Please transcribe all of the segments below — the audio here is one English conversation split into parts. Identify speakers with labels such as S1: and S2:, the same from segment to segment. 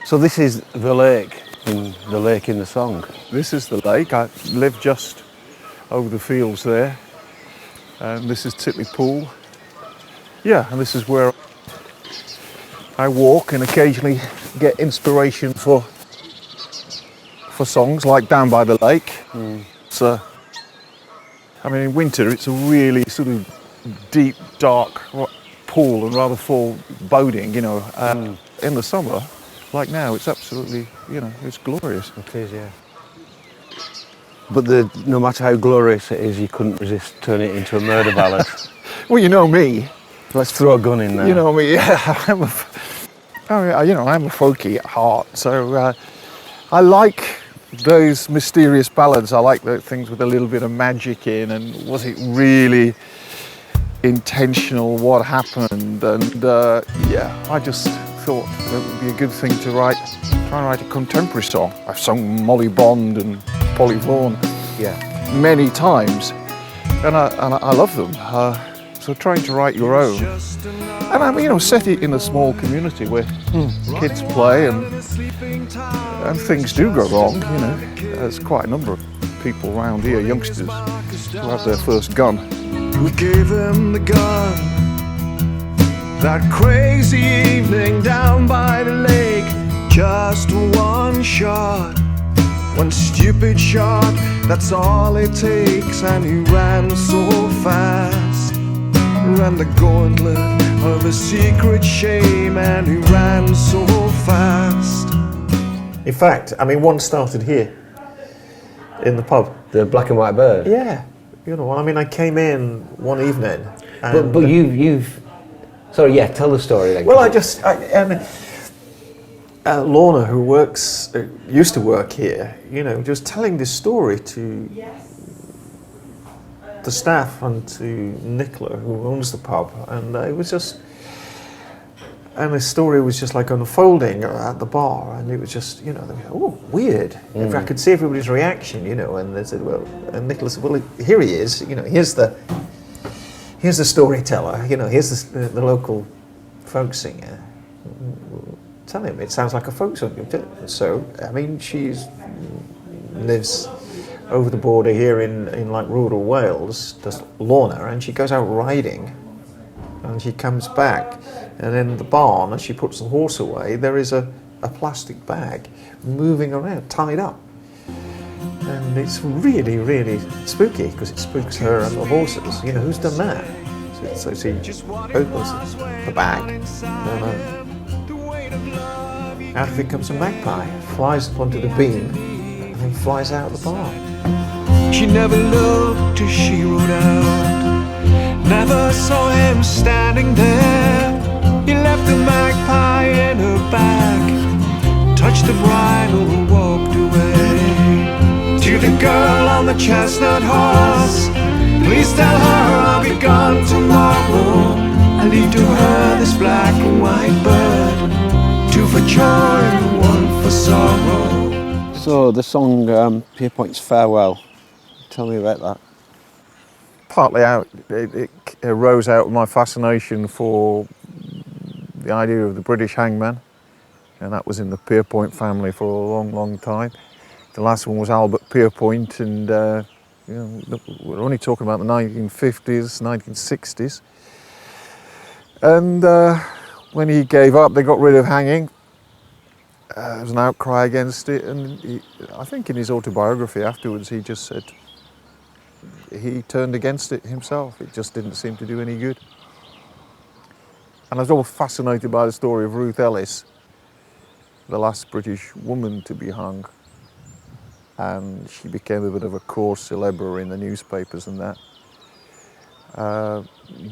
S1: So this is the lake in the song.
S2: This is the lake. I live just over the fields there. And this is Titley Pool. Yeah, and this is where I walk and occasionally get inspiration for songs like Down by the Lake. So, I mean, in winter it's a really sort of deep, dark pool and rather foreboding, you know. In the summer, like now, it's absolutely, you know, it's glorious.
S1: It is, yeah. But no matter how glorious it is, you couldn't resist turning it into a murder ballad.
S2: Well, you know me.
S1: Let's throw a gun in there.
S2: You know me, yeah. I'm a folkie at heart, so I like those mysterious ballads. I like the things with a little bit of magic in, and was it really intentional what happened? And yeah, I just thought that would be a good thing to try and write a contemporary song. I've sung Molly Bond and Polly Vaughan many times, and I love them. So trying to write your own, and I mean, you know, set it in a small community where kids play and things do go wrong. You know, there's quite a number of people around here, youngsters, who have their first gun.
S3: Who gave him the gun? That crazy evening down by the lake, just one shot, one stupid shot, that's all it takes. And he ran so fast, ran the gauntlet of a secret shame, and he ran so fast.
S4: In fact, I mean, one started here in the pub.
S1: The Black and White Bird.
S4: Yeah, you know, I mean, I came in one evening. And
S1: but you've. Sorry, yeah, tell the story then.
S4: Well, I mean, Lorna, who used to work here, you know, just telling this story to the staff and to Nicola, who owns the pub, and it was just, and the story was just like unfolding at the bar, and it was just, you know, they were, oh, weird. If I could see everybody's reaction, you know, and they said, well, and Nicola said, well, here he is, you know, here's the storyteller, you know, here's the local folk singer. Tell him it sounds like a folk song. So, I mean, she lives over the border here in like rural Wales, does Lorna, and she goes out riding, and she comes back, and in the barn, as she puts the horse away, there is a plastic bag moving around, tied up. And it's really, really spooky, because it spooks her and the horses. You know, who's done that? So she opens the bag, and out of it comes a magpie, flies up onto the beam, and then flies out the barn.
S3: She never looked as she rode out, never saw him standing there. He left the magpie in her bag, touched the bridle and walked away. To the girl on the chestnut horse, please tell her I'll be gone tomorrow. I leave to her this black and white bird, two for joy and one for sorrow.
S1: So the song Pierpoint's Farewell, tell me about that.
S2: Partly out, it arose out of my fascination for the idea of the British hangman, and that was in the Pierpoint family for a long, long time. The last one was Albert Pierpoint, and you know, we're only talking about the 1950s, 1960s. And when he gave up, they got rid of hanging. There was an outcry against it, and I think in his autobiography afterwards, he just said he turned against it himself. It just didn't seem to do any good. And I was always fascinated by the story of Ruth Ellis, the last British woman to be hung. And she became a bit of a cause célèbre in the newspapers and that.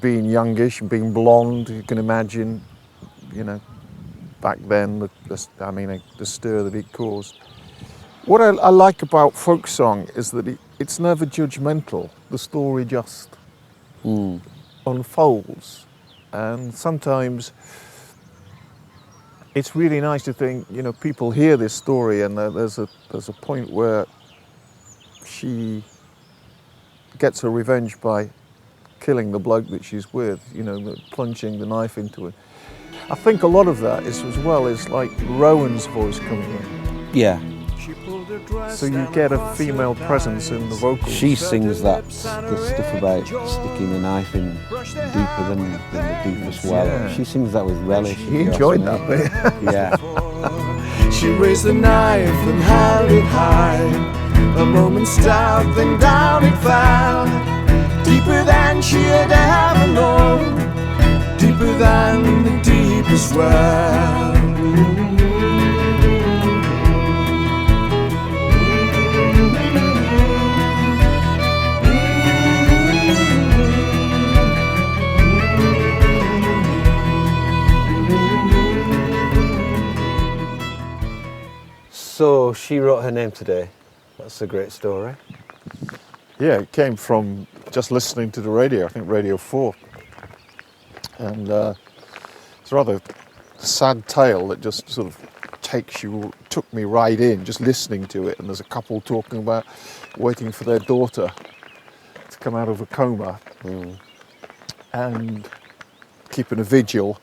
S2: Being youngish, being blonde, you can imagine, you know, back then, the stir that it caused. What I like about folk song is that it's never judgmental. The story just unfolds. And sometimes it's really nice to think, you know, people hear this story, and there's a point where she gets her revenge by killing the bloke that she's with, you know, plunging the knife into it. I think a lot of that is as well is like Rowan's voice coming in.
S1: Yeah.
S2: So you get a female presence in the vocals.
S1: She sings the stuff about sticking the knife in deeper than the deepest well.
S2: Yeah.
S1: She sings that with relish.
S2: You enjoyed that bit.
S1: Yeah.
S3: She raised the knife and held it high. A moment's doubt, then down it fell. Deeper than she had ever known. Deeper than the deepest well.
S1: So she wrote her name today. That's a great story.
S2: Yeah, it came from just listening to the radio, I think Radio 4. And it's a rather sad tale that just sort of took me right in, just listening to it. And there's a couple talking about waiting for their daughter to come out of a coma and keeping a vigil.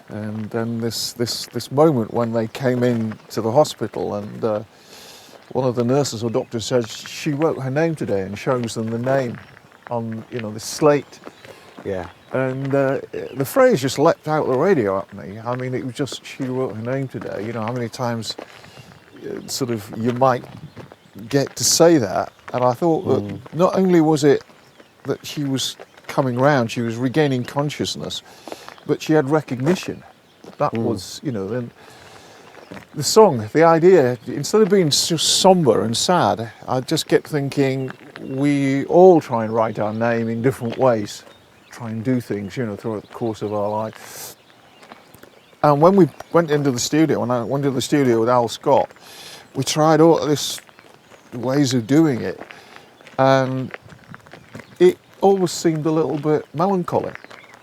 S2: And then this moment when they came in to the hospital, and one of the nurses or doctors says she wrote her name today, and shows them the name on the slate.
S1: Yeah.
S2: And the phrase just leapt out the radio at me. I mean, it was just she wrote her name today. You know how many times sort of you might get to say that, and I thought that not only was it that she was coming round, she was regaining consciousness, but she had recognition. That was, then the song, the idea, instead of being so somber and sad, I just kept thinking we all try and write our name in different ways, try and do things, throughout the course of our life. And when we went into the studio, when I went into the studio with Al Scott, we tried all these ways of doing it, and it always seemed a little bit melancholy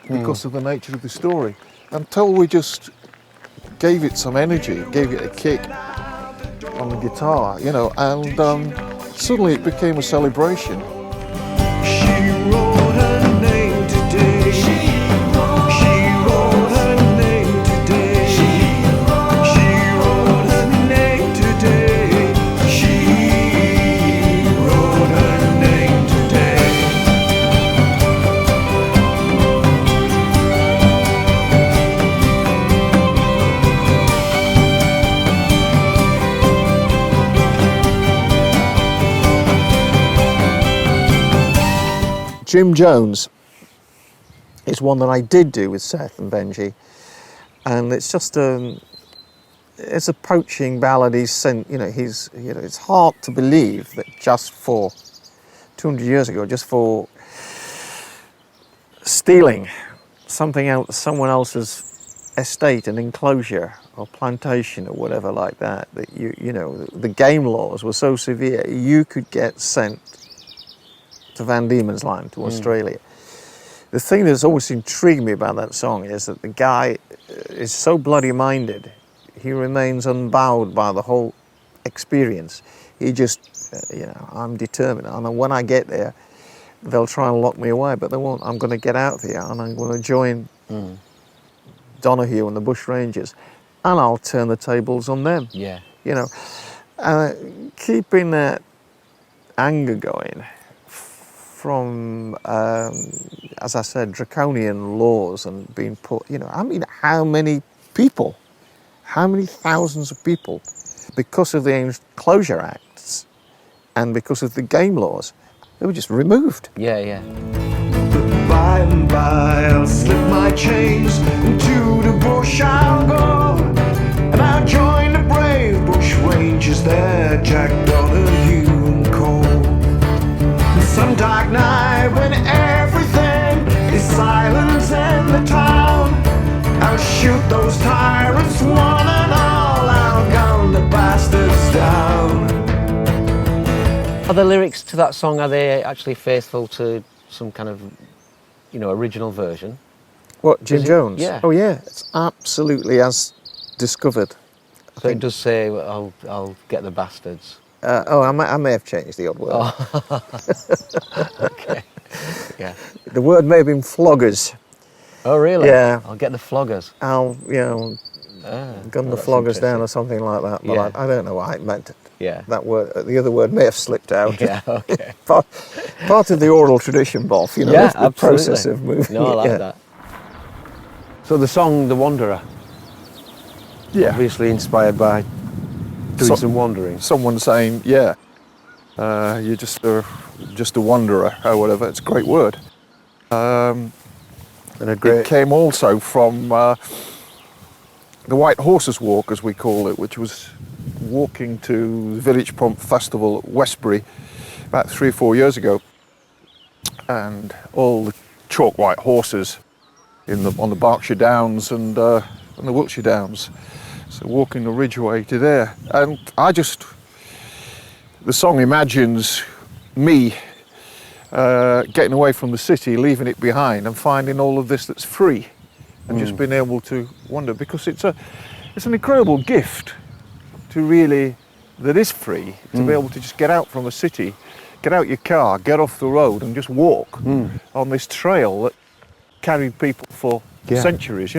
S2: because of the nature of the story, until we just gave it some energy, gave it a kick on the guitar, and suddenly it became a celebration.
S3: She wrote her name today. She wrote her name today. She wrote her name today. She wrote her name today.
S4: Jim Jones is one that I did do with Seth and Benji, and it's just it's a poaching ballad. He's sent, it's hard to believe that just for 200 years ago, just for stealing something out of someone else's estate, an enclosure or plantation or whatever like that, that the game laws were so severe, you could get sent to Van Diemen's Land, to Australia. The thing that's always intrigued me about that song is that the guy is so bloody minded, he remains unbowed by the whole experience. He just, I'm determined, and when I get there, they'll try and lock me away, but they won't. I'm going to get out there, and I'm going to join Donahue and the Bush Rangers, and I'll turn the tables on them.
S1: Yeah.
S4: Keeping that anger going from, as I said, draconian laws and being put, how many thousands of people, because of the Enclosure Acts and because of the game laws, they were just removed.
S1: Yeah.
S3: But by and by I'll slip my chains, into the bush I'll go, and I'll join the brave bush rangers there, Jack Donahue and Co. Some dark night when everything is silent in the town, I'll shoot those tyrants one and all, I'll gun the bastards down.
S1: Are the lyrics to that song, are they actually faithful to some kind of, original version?
S4: What, Jim Jones?
S1: Yeah.
S4: Oh yeah, it's absolutely as discovered.
S1: So it does say, I'll get the bastards.
S4: I may have changed the odd word.
S1: Oh. Okay. Yeah.
S4: The word may have been floggers.
S1: Oh, really?
S4: Yeah.
S1: I'll get the floggers.
S4: I'll, gun the
S1: that's
S4: floggers down
S1: interesting.
S4: or something like that. But
S1: Yeah.
S4: I don't know why it meant.
S1: Yeah.
S4: That word, the other word may have slipped out.
S1: Yeah, okay.
S4: part of the oral tradition, Boff,
S1: Yeah,
S4: the
S1: absolutely.
S4: process of moving.
S1: No, I like
S4: yeah.
S1: that. So the song "The Wanderer,"
S2: Yeah.
S1: obviously inspired by doing some wandering.
S2: Someone saying, yeah, you're just a wanderer or whatever. It's a great word.
S1: And a great.
S2: It came also from the White Horses Walk, as we call it, which was walking to the Village Pump Festival at Westbury about 3 or 4 years ago, and all the chalk white horses on the Berkshire Downs and the Wiltshire Downs. So walking the Ridgeway to there, and the song imagines me getting away from the city, leaving it behind, and finding all of this that's free, and just being able to wander, because it's an incredible gift to really, that is free, to be able to just get out from the city, get out your car, get off the road and just walk on this trail that carried people for centuries,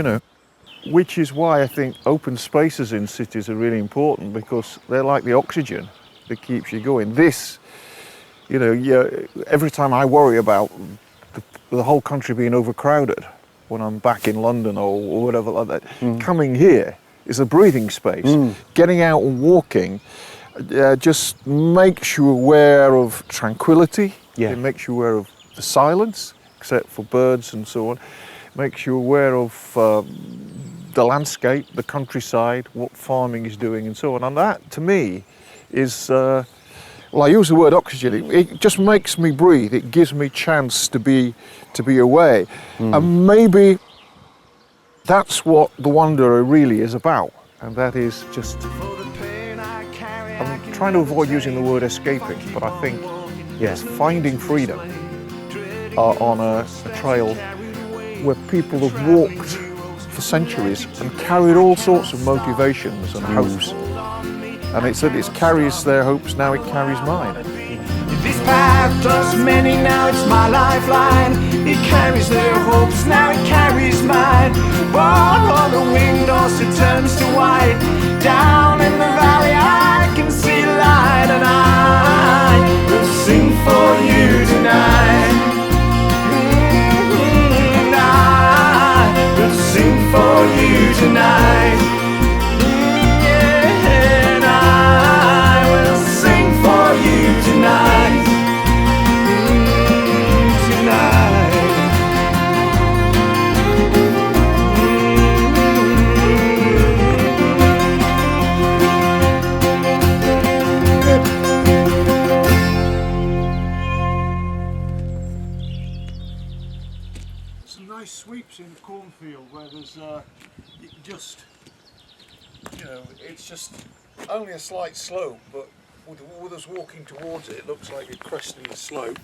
S2: which is why I think open spaces in cities are really important, because they're like the oxygen that keeps you going. This, every time I worry about the whole country being overcrowded when I'm back in London or whatever like that, coming here is a breathing space. Getting out and walking just makes you aware of tranquility. It makes you aware of the silence, except for birds and so on. Makes you aware of the landscape, the countryside, what farming is doing and so on. And that, to me, is, I use the word oxygen. It just makes me breathe. It gives me chance to be away. And maybe that's what the Wanderer really is about. And that is just, I'm trying to avoid using the word escaping, but I think it's finding freedom on a trail where people have walked for centuries and carried all sorts of motivations and hopes. And it said it carries their hopes, now it carries mine.
S3: This path does many, now it's my lifeline. It carries their hopes, now it carries mine. Born on the windows, it turns to white. Down in the valley I can see light, and I will sing for you tonight. And I will sing for you tonight. And I will sing for you tonight.
S2: Some nice sweeps in the cornfield where there's it's just only a slight slope, but with us walking towards it, it looks like you're cresting the slope.